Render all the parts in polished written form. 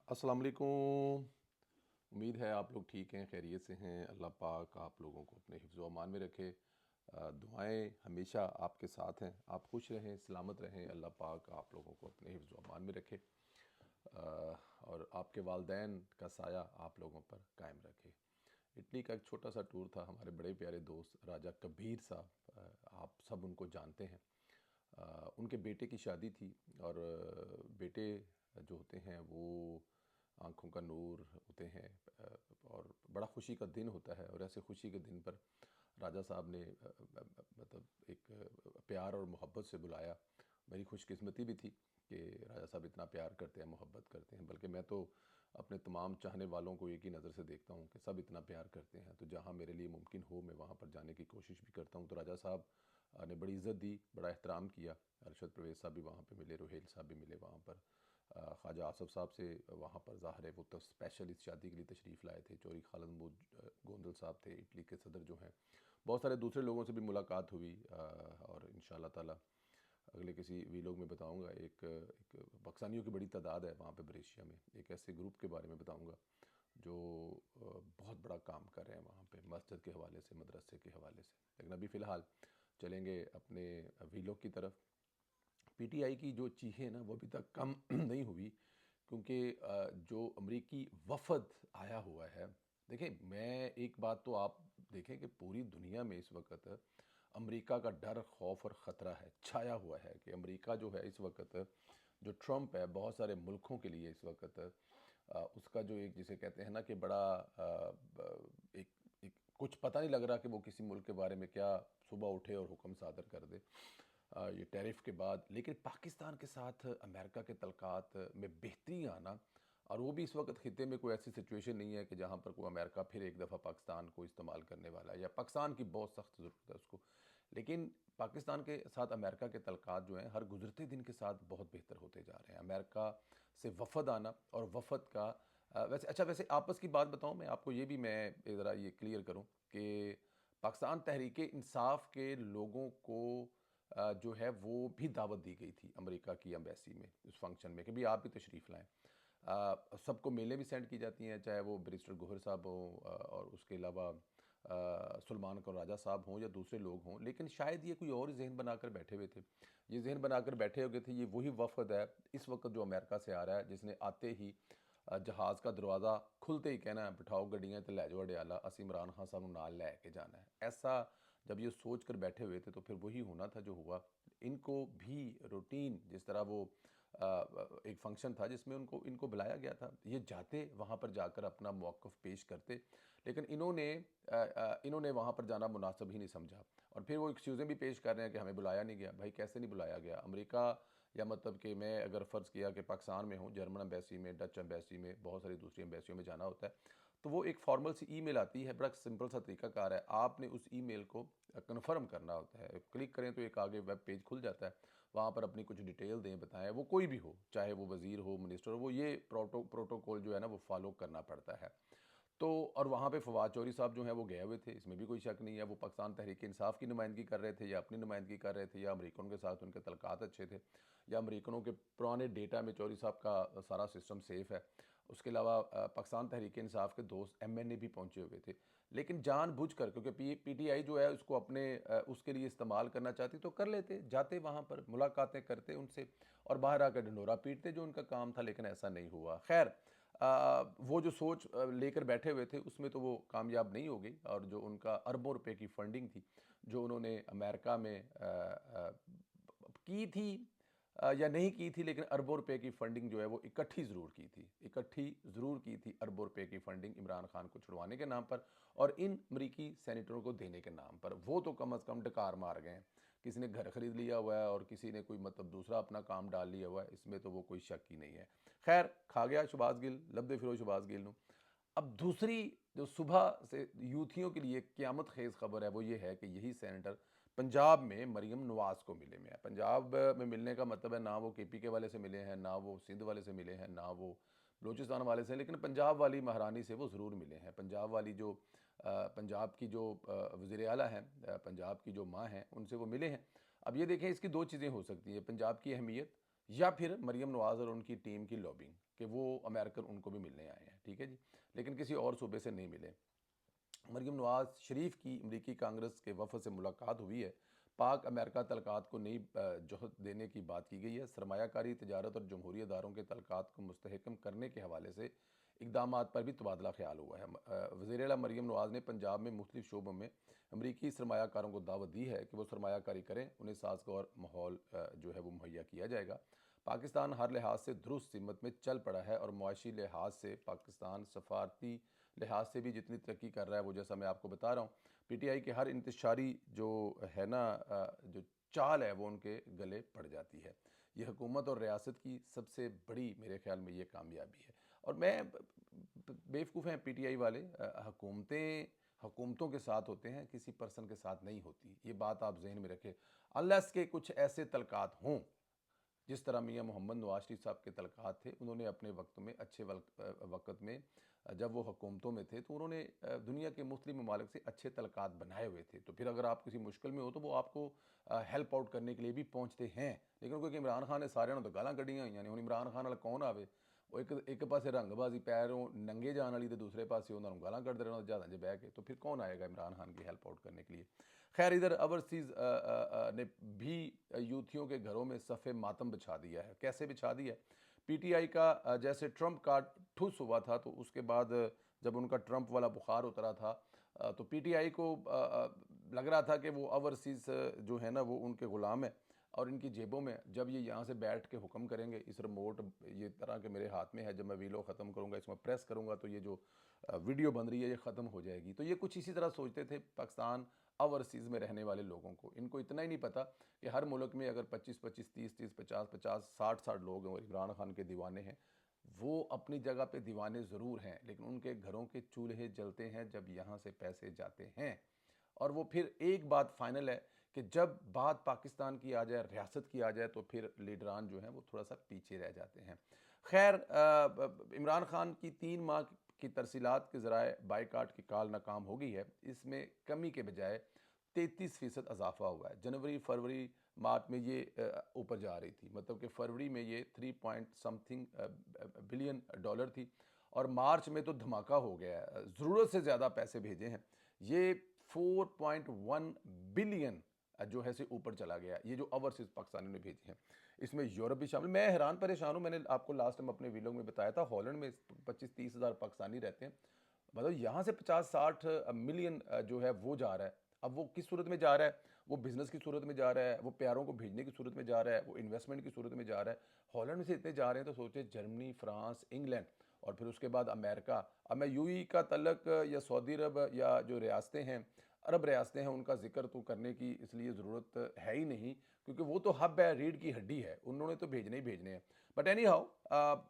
अस्सलाम वालेकुम। उम्मीद है आप लोग ठीक हैं, खैरियत से हैं। अल्लाह पाक आप लोगों को अपने हिफ्ज़ व अमान में रखे। दुआएं हमेशा आपके साथ हैं। आप खुश रहें, सलामत रहें। अल्लाह पाक आप लोगों को अपने हिफ्ज़ व अमान में रखे और आपके वालदैन का साया आप लोगों पर कायम रखे। इटली का एक छोटा सा टूर था। हमारे बड़े प्यारे दोस्त राजा कबीर साहब, आप सब उनको जानते हैं। उनके बेटे की शादी थी और बेटे जो होते हैं वो आँखों का नूर होते हैं। और बड़ा खुशी का दिन होता है और ऐसे खुशी के दिन पर राजा साहब ने मतलब एक प्यार और मोहब्बत से बुलाया। मेरी खुशकिस्मती भी थी कि राजा साहब इतना प्यार करते हैं, मोहब्बत करते हैं। बल्कि मैं तो अपने तमाम चाहने वालों को एक ही नज़र से देखता हूँ कि सब इतना प्यार करते हैं, तो जहाँ मेरे लिए मुमकिन हो मैं वहाँ पर जाने की कोशिश भी करता हूँ। तो राजा साहब ने बड़ी इज़्ज़त दी, बड़ा एहतराम किया। अरशद परवेज़ साहब भी वहाँ पे मिले, रोहेल साहब भी मिले वहाँ पर। ख्वाजा आसफ़ साहब से वहाँ पर ज़ाहिर है वो तो स्पेशल इस शादी के लिए तशरीफ़ लाए थे। चौधरी खालिद महमूद गोंदल साहब थे, इटली के सदर जो हैं। बहुत सारे दूसरे लोगों से भी मुलाकात हुई और इंशाअल्लाह ताला अगले किसी वीलॉग में बताऊंगा। एक एक पाकिस्तानियों की बड़ी तादाद है वहाँ पे ब्रेशिया में। एक ऐसे ग्रुप के बारे में बताऊंगा जो बहुत बड़ा काम कर रहे हैं वहाँ पे, मस्जिद के हवाले से, मदरसे के हवाले से। लेकिन अभी फ़िलहाल चलेंगे अपने वीलॉग की तरफ। पीटीआई की जो चीखें ना वो अभी तक कम नहीं हुई, क्योंकि जो अमरीकी वफ़द आया हुआ है। देखें, मैं एक बात तो आप देखें कि पूरी दुनिया में इस वक्त अमेरिका का डर, खौफ और ख़तरा है, छाया हुआ है कि अमेरिका जो है इस वक्त, जो ट्रंप है, बहुत सारे मुल्कों के लिए इस वक्त उसका जो एक जिसे कहते हैं ना कि बड़ा एक एक कुछ पता नहीं लग रहा कि वो किसी मुल्क के बारे में क्या सुबह उठे और हुक्म सादर कर दे ये टैरिफ के बाद। लेकिन पाकिस्तान के साथ अमेरिका के तल्कात में बेहतरी आना, और वो भी इस वक्त ख़िते में कोई ऐसी सिचुएशन नहीं है कि जहाँ पर कोई अमेरिका फिर एक दफ़ा पाकिस्तान को इस्तेमाल करने वाला है, या पाकिस्तान की बहुत सख्त ज़रूरत है उसको। लेकिन पाकिस्तान के साथ अमेरिका के तल्कात जो हैं हर गुजरते दिन के साथ बहुत बेहतर होते जा रहे हैं। अमेरिका से वफ़द आना और वफ़द का वैसे आपस की बात बताऊँ मैं आपको, ये भी मैं ज़रा ये क्लियर करूँ कि पाकिस्तान तहरीक इंसाफ के लोगों को जो है वो भी दावत दी गई थी अमेरिका की एम्बेसी में, उस फंक्शन में, कि भी आप भी तशरीफ़ लाएँ। सबको मेलें भी सेंड की जाती हैं, चाहे वो बैरिस्टर गोहर साहब हों और उसके अलावा सलमान कौर राजा साहब हों या दूसरे लोग हों। लेकिन शायद ये कोई और जहन बनाकर बैठे हुए थे। ये जहन बनाकर बैठे हुए थे, ये वही वफ़द है इस वक्त जो अमेरिका से आ रहा है, जिसने आते ही जहाज़ का दरवाज़ा खुलते ही कहना है बिठाओ गड्डियाँ ते लै जाओ अडयाला, असी इमरान खान साहब नाल लैके जाना है। ऐसा जब ये सोच कर बैठे हुए थे तो फिर वही होना था जो हुआ। इनको भी रूटीन जिस तरह वो एक फंक्शन था जिसमें उनको इनको बुलाया गया था, ये जाते वहाँ पर जाकर अपना मौक़िफ़ पेश करते। लेकिन इन्होंने वहाँ पर जाना मुनासिब ही नहीं समझा और फिर वो एक्सक्यूज़ें भी पेश कर रहे हैं कि हमें बुलाया नहीं गया। भाई कैसे नहीं बुलाया गया? अमेरिका, या मतलब कि मैं अगर फ़र्ज़ किया कि पाकिस्तान में हूँ, जर्मन एम्बेसी में, डच एम्बेसी में, बहुत सारी दूसरी एम्बेसियों में जाना होता है, तो वो एक फॉर्मल सी ईमेल आती है, बड़ा सिंपल सा तरीकाकार है। आपने उस ईमेल को कन्फर्म करना होता है। क्लिक करें तो एक आगे वेब पेज खुल जाता है, वहाँ पर अपनी कुछ डिटेल दें, बताएं, वो कोई भी हो, चाहे वो वज़ीर हो, मिनिस्टर हो, वो ये प्रोटोकॉल जो है ना वो फ़ॉलो करना पड़ता है। तो और वहाँ पे फवाद चौधरी साहब जो हैं वो गए हुए थे, इसमें भी कोई शक नहीं है। वो पाकिस्तान तहरीक इंसाफ की नुमाइंदगी कर रहे थे या अपनी नुमाइंदगी कर रहे थे, या अमरीकनों के साथ उनके तल्कात अच्छे थे, या अमरीकनों के पुराने डेटा में चौधरी साहब का सारा सिस्टम सेफ़ है। उसके अलावा पाकिस्तान तहरीक इंसाफ के दोस्त एमएनए भी पहुँचे हुए थे। लेकिन जानबूझकर, क्योंकि पीटीआई जो है उसको अपने उसके लिए इस्तेमाल करना चाहती, तो कर लेते, जाते वहाँ पर मुलाकातें करते उनसे और बाहर आकर ढिंढोरा पीटते, जो उनका काम था। लेकिन ऐसा नहीं हुआ। खैर, वो जो सोच लेकर बैठे हुए थे उसमें तो वो कामयाब नहीं हो गई, और जो उनका अरबों रुपए की फंडिंग थी जो उन्होंने अमेरिका में की थी या नहीं की थी, लेकिन अरबों रुपए की फंडिंग जो है वो इकट्ठी ज़रूर की थी, इकट्ठी ज़रूर की थी अरबों रुपए की फंडिंग इमरान खान को छुड़वाने के नाम पर और इन अमरीकी सेनेटरों को देने के नाम पर। वो तो कम अज़ कम डकार मार गए हैं। किसी ने घर खरीद लिया हुआ है और किसी ने कोई मतलब दूसरा अपना काम डाल लिया हुआ है, इसमें तो वो कोई शक ही नहीं है। खैर, खा गया शहबाज गिल, लब्दे फिरो शहबाज गिल नू। अब दूसरी जो सुबह से यूथियों के लिए क़यामत खेज़ खबर है वो ये है कि यही सेनेटर पंजाब में मरीम नवाज़ को मिले में है। पंजाब में मिलने का मतलब है, ना वो केपी के वाले से मिले हैं, ना वो सिंध वाले से मिले हैं, ना वो बलूचिस्तान वाले से, लेकिन पंजाब वाली महारानी से वो ज़रूर मिले हैं। पंजाब वाली जो पंजाब की जो वज़ीर आला हैं, पंजाब की जो माँ हैं, उनसे वो मिले हैं। अब ये देखें, इसकी दो चीज़ें हो सकती हैं, पंजाब की अहमियत या फिर मरीम नवाज़ और उनकी टीम की लॉबिंग। कि वो अमेरिकन उनको भी मिलने आए हैं, ठीक है जी, लेकिन किसी और सूबे से नहीं मिले। मरीम नवाज शरीफ की अमरीकी कांग्रेस के वफद से मुलाकात हुई है। पाक अमेरिका तलकात को नई जोहत देने की बात की गई है। सरमायाकारी, तजारत और जमहूरी इदारों के तलकात को मुस्तहकम करने के हवाले से इकदाम पर भी तबादला ख्याल हुआ है। वज़ीर आला मरीम नवाज ने पंजाब में मुख्तलिफ शोबों में अमरीकी सरमायाकारों को दावत दी है कि वो सरमायाकारी करें, उन्हें साजगार माहौल जो है वो मुहैया किया जाएगा। पाकिस्तान हर लिहाज से दुरुस्त सिमत में चल पड़ा है और मुआशी लिहाज से पाकिस्तान सफारती लिहाज से भी जितनी तरक्की कर रहा है वो जैसा मैं आपको बता रहा हूँ, पीटीआई के हर इंतशारी जो है ना जो चाल है वो उनके गले पड़ जाती है। ये हुकूमत और रियासत की सबसे बड़ी मेरे ख्याल में ये कामयाबी है। और मैं बेवकूफ़ हैं पीटीआई वाले, हुकूमतें हुकूमतों के साथ होते हैं, किसी पर्सन के साथ नहीं होती। ये बात आप जहन में रखें। अनलेस के कुछ ऐसे तलकात हों जिस तरह मियाँ मोहम्मद नवाज शरीफ साहब के तलकात थे, उन्होंने अपने वक्त में अच्छे वक्त में जब वो हुकूमतों में थे तो उन्होंने दुनिया के मुख्तलिफ ममालिक से अच्छे तलकात बनाए हुए थे। तो फिर अगर आप किसी मुश्किल में हो तो वो आपको हेल्प आउट करने के लिए भी पहुँचते हैं। लेकिन क्योंकि इमरान खान ने सारे तो गालां कढ़ियां हुई ने, हुण इमरान खान वाला कौन आवे, वो एक पासे रंगबाजी पैरों नंगे जाने वाली, तो दूसरे पासे उन्होंने गालां कढ़ते रहना जहाज़ां 'च बह के, तो फिर कौन आएगा इमरान खान की हेल्प आउट करने के लिए। खैर, इधर ओवरसीज़ ने भी यूथियों के घरों में सफ़े मातम बिछा दिया है। कैसे बिछा दिया है? पीटीआई का जैसे ट्रंप कार्ड ठुस हुआ था तो उसके बाद जब उनका ट्रंप वाला बुखार उतरा था तो पीटीआई को लग रहा था कि वो ओवरसीज़ जो है ना वो उनके ग़ुलाम है और इनकी जेबों में, जब ये यहाँ से बैठ के हुक्म करेंगे, इस रिमोट ये तरह के मेरे हाथ में है, जब मैं वीडियो ख़त्म करूँगा इसमें प्रेस करूँगा तो ये जो वीडियो बन रही है ये ख़त्म हो जाएगी। तो ये कुछ इसी तरह सोचते थे पाकिस्तान ओवरसीज़ में रहने वाले लोगों को। इनको इतना ही नहीं पता कि हर मुल्क में अगर 25-25, 30-30, 50-50, 60-60 लोग हैं और इमरान खान के दीवाने हैं, वो अपनी जगह पे दीवाने ज़रूर हैं, लेकिन उनके घरों के चूल्हे जलते हैं जब यहाँ से पैसे जाते हैं। और वो फिर एक बात फाइनल है कि जब बात पाकिस्तान की आ जाए, रियासत की आ जाए, तो फिर लीडरान जो हैं वो थोड़ा सा पीछे रह जाते हैं। खैर, इमरान खान की 3 माह की तरसीलात के ज़राए बाइकाट की काल नाकाम हो गई है। इसमें कमी के बजाय 33% इजाफा हुआ है। जनवरी, फरवरी, मार्च में ये ऊपर जा रही थी, मतलब कि फरवरी में ये 3 पॉइंट समथिंग बिलियन डॉलर थी और मार्च में तो धमाका हो गया है। ज़रूरत से ज़्यादा पैसे भेजे हैं। ये 4.1 बिलियन जो है से ऊपर चला गया, ये जो ओवरसीज़ पाकिस्तानियों ने भेजे हैं। इसमें यूरोप भी शामिल। मैं हैरान परेशान हूँ, मैंने आपको लास्ट टाइम अपने वीडियो में बताया था, हॉलैंड में 25-30 हज़ार पाकिस्तानी रहते हैं। मतलब यहाँ से 50-60 मिलियन जो है वो जा रहा है। अब वो किस सूरत में जा रहा है? वो बिज़नेस की सूरत में जा रहा है, वो प्यारों को भेजने की सूरत में जा रहा है, वो इन्वेस्टमेंट की सूरत में जा रहा है। हॉलैंड से इतने जा रहे हैं तो सोचिए, जर्मनी, फ्रांस, इंग्लैंड और फिर उसके बाद अमेरिका। अब मैं यूएई का तल्लक या सऊदी अरब या जो रियासतें हैं, अरब रियासतें हैं, उनका ज़िक्र तो करने की इसलिए ज़रूरत है ही नहीं, क्योंकि वो तो हब है, रीढ़ की हड्डी है, उन्होंने तो भेजने ही भेजने हैं। बट एनी हाउ,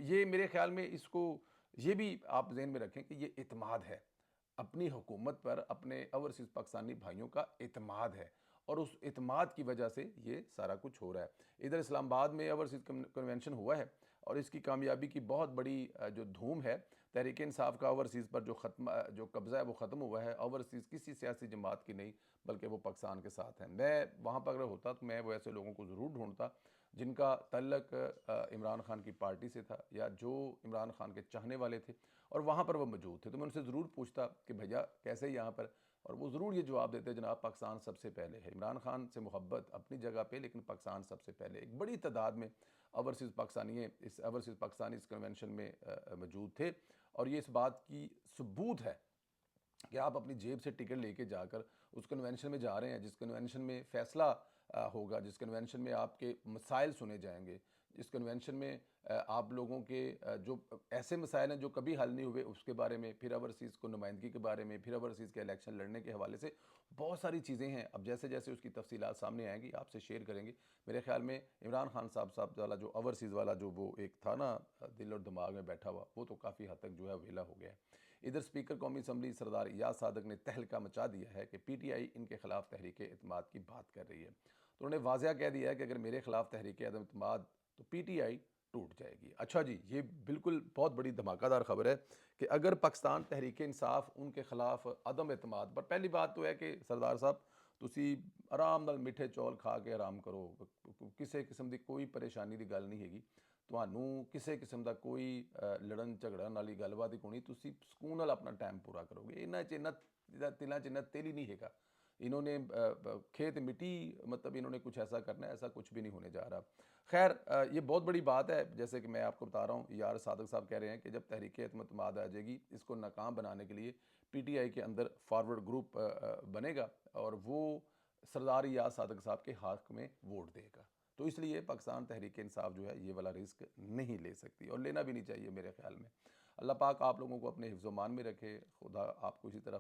ये मेरे ख्याल में इसको ये भी आप ज़हन में रखें कि ये इत्मीद है, अपनी हुकूमत पर अपने ओवरसीज़ पाकिस्तानी भाइयों का इत्मीद है और उस इत्मीद की वजह से ये सारा कुछ हो रहा है। इधर इस्लामाबाद में ओवरसीज़ कन्वेंशन हुआ है और इसकी कामयाबी की बहुत बड़ी जो धूम है, तहरीक इंसाफ का ओवरसीज़ पर जो कब्ज़ा है वो ख़त्म हुआ है। ओवरसीज़ किसी सियासी जमात की नहीं, बल्कि वो पाकिस्तान के साथ हैं। मैं वहाँ पर अगर होता तो मैं वो ऐसे लोगों को ज़रूर ढूंढता जिनका तल्लक इमरान खान की पार्टी से था या जो इमरान खान के चाहने वाले थे और वहाँ पर वो मौजूद थे, तो मैं उनसे ज़रूर पूछता कि भैया कैसे यहाँ पर, और वो ज़रूर ये जवाब देते, जनाब पाकिस्तान सबसे पहले है। इमरान खान से मोहब्बत अपनी जगह पे, लेकिन पाकिस्तान सबसे पहले। एक बड़ी तादाद में ओवरसीज़ पाकिस्तानी इस कन्वेंशन में मौजूद थे और ये इस बात की सबूत है कि आप अपनी जेब से टिकट लेके जाकर उस कन्वेंशन में जा रहे हैं, जिस कन्वेंशन में फ़ैसला होगा, जिस कन्वेंशन में आपके मसाइल सुने जाएंगे, जिस कन्वेंशन में आप लोगों के जो ऐसे मसाइल हैं जो कभी हल नहीं हुए उसके बारे में, फिर ओवरसीज़ को नुमाइंदगी के बारे में, फिर ओवरसीज़ के इलेक्शन लड़ने के हवाले से बहुत सारी चीज़ें हैं। अब जैसे जैसे उसकी तफसीलात सामने आएंगी आपसे शेयर करेंगे। मेरे ख्याल में इमरान खान साहब वाला जो ओवरसीज़ वाला जो वो एक था ना, दिल और दिमाग में बैठा हुआ, वो तो काफ़ी हद तक जो है वेला हो गया है। इधर स्पीकर कौमी असम्बली सरदार याद सादक ने तहलका मचा दिया है कि पीटीआई इनके खिलाफ तहरीक एतमाद की बात कर रही है। तो उन्होंने वाज़ह कह दिया है कि अगर मेरे खिलाफ तहरीक अदम एतमाद तो पीटीआई टूट जाएगी। अच्छा जी, ये बिल्कुल बहुत बड़ी धमाकेदार खबर है कि अगर पाकिस्तान तहरीक इंसाफ उनके खिलाफ अदम एतमाद पर, पहली बात तो है कि सरदार साहब तुसी आराम नाल मिठे चौल खा के आराम करो, किसी किस्म की कोई परेशानी की गल नहीं हैगी। ਤੁਹਾਨੂੰ ਕਿਸੇ ਕਿਸਮ ਦਾ ਕੋਈ ਲੜਨ ਝਗੜਨ ਵਾਲੀ ਗੱਲਬਾਤ ਹੀ ਕੋਈ ਨਹੀਂ, ਤੁਸੀਂ ਸਕੂਨ ਨਾਲ ਆਪਣਾ ਟਾਈਮ ਪੂਰਾ ਕਰੋਗੇ। ਇਹਨਾਂ 'ਚ ਇੰਨਾ तिला च इन्ना तेल ही नहीं हैगा। इन्होंने खेत मिट्टी मतलब इन्होंने कुछ ऐसा करना है, ऐसा कुछ भी नहीं होने जा रहा। खैर ये बहुत बड़ी बात है, जैसे कि मैं आपको बता रहा हूँ, यार सादक साहब कह रहे हैं कि जब तहरीक एतमाद आ जाएगी, इसको नाकाम बनाने के लिए PTI के अंदर फॉरवर्ड ग्रुप बनेगा और वो सरदार याद सादक साहब के हक में वोट देगा। तो इसलिए पाकिस्तान तहरीक इंसाफ जो है ये वाला रिस्क नहीं ले सकती और लेना भी नहीं चाहिए मेरे ख्याल में। अल्लाह पाक आप लोगों को अपने हिफ्ज़ मान में रखे, खुदा आपको इसी तरह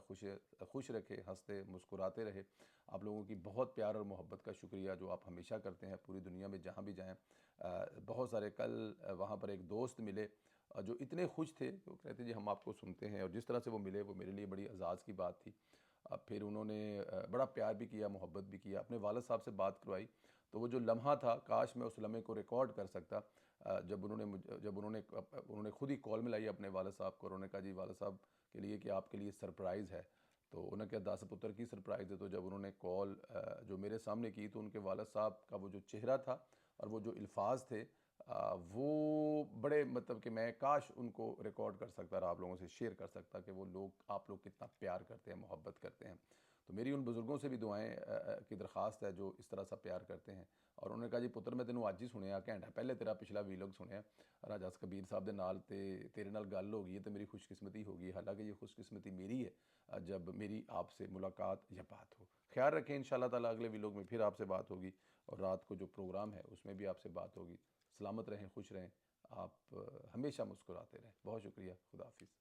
खुश रखे, हंसते मुस्कुराते रहे। आप लोगों की बहुत प्यार और मोहब्बत का शुक्रिया जो आप हमेशा करते हैं पूरी दुनिया में जहाँ भी जाएँ। बहुत सारे कल वहाँ पर एक दोस्त मिले जो इतने खुश थे, वो कहते जी हम आपको सुनते हैं, और जिस तरह से वो मिले वो मेरे लिए बड़ी एजाज़ की बात थी। फिर उन्होंने बड़ा प्यार भी किया, मोहब्बत भी किया, अपने वालिद साहब से बात करवाई। तो वो जो लम्हा था, काश मैं उस लम्हे को रिकॉर्ड कर सकता। जब उन्होंने खुद ही कॉल मिलाई अपने वालिद साहब को, उन्होंने कहा जी वालिद साहब के लिए कि आपके लिए सरप्राइज़ है। तो उन्होंने कहा 10 पुत्र की सरप्राइज़ है। तो जब उन्होंने कॉल जो मेरे सामने की, तो उनके वालिद साहब का वो जो चेहरा था और वो जो अल्फाज थे, वो बड़े मतलब कि मैं काश उनको रिकॉर्ड कर सकता और आप लोगों से शेयर कर सकता कि वो लोग आप लोग कितना प्यार करते हैं, मोहब्बत करते हैं। तो मेरी उन बुज़ुर्गों से भी दुआएं की दरख्वास्त है जो इस तरह सा प्यार करते हैं। और उन्होंने कहा जी पुत्र मैं तेनों अज ही सुनिया, घंटा पहले तेरा पिछला वीलॉग सुनिया राजा कबीर साहब के नाल, ते तेरे नाल गल हो गई है, तो मेरी खुशकिस्मती हो गई। हालांकि ये खुशकिस्मती मेरी है जब मेरी आपसे मुलाकात या बात हो। ख्याल रखें, इंशाल्लाह ताला अगले वीलॉग में फिर आपसे बात होगी और रात को जो प्रोग्राम है उसमें भी आपसे बात होगी। सलामत रहें, खुश रहें, आप हमेशा मुस्कुराते रहें। बहुत शुक्रिया, खुदा हाफिज़।